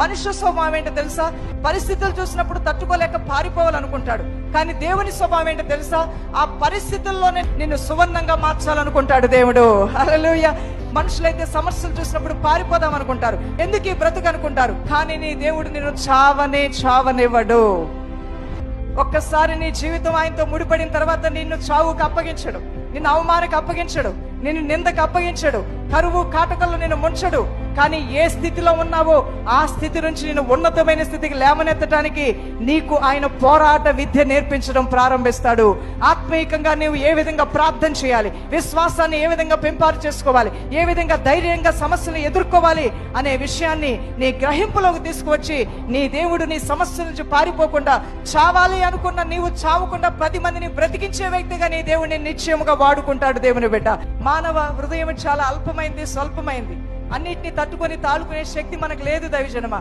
మనుష్య స్వభావం ఏంటో తెలుసా? పరిస్థితులు చూసినప్పుడు తట్టుకోలేక పారిపోవాలనుకుంటాడు. కానీ దేవుని స్వభావం ఏంటో తెలుసా? ఆ పరిస్థితుల్లోనే నిన్ను సువర్ణంగా మార్చాలనుకుంటాడు దేవుడు. హల్లెలూయా. మనుషులైతే సమస్యలు చూసినప్పుడు పారిపోదాం అనుకుంటారు, ఎందుకు ఈ బ్రతుకు అనుకుంటారు. కానీ నీ దేవుడు నిన్ను చావనివ్వడు. ఒక్కసారి నీ జీవితం ఆయనతో ముడిపడిన తర్వాత నిన్ను చావుకు అప్పగించడు, నిన్ను అవమానకు అప్పగించడు, నిన్ను నిందకు అప్పగించడు, కరువు కాటకల్లో నిన్ను ముంచడు. కానీ ఏ స్థితిలో ఉన్నావో ఆ స్థితి నుంచి నేను ఉన్నతమైన స్థితికి లేవనెత్తడానికి నీకు ఆయన పోరాట విద్య నేర్పించడం ప్రారంభిస్తాడు. ఆత్మీయంగా నీవు ఏ విధంగా ప్రార్థన చేయాలి, విశ్వాసాన్ని ఏ విధంగా పెంపారు చేసుకోవాలి, ఏ విధంగా ధైర్యంగా సమస్యలు ఎదుర్కోవాలి అనే విషయాన్ని నీ గ్రహింపులోకి తీసుకువచ్చి నీ దేవుడు నీ సమస్యల నుంచి పారిపోకుండా, చావాలి అనుకున్న నీవు చావకుండా 10 మందిని బ్రతికించే వ్యక్తిగా నీ దేవుడిని నిశ్చయముగా వాడుకుంటాడు. దేవుని బిడ్డ, మానవ హృదయం చాలా అల్పమైంది, స్వల్పమైంది. అన్నిటినీ తట్టుకొని తాళుకునే శక్తి మనకు లేదు దైవజనమా.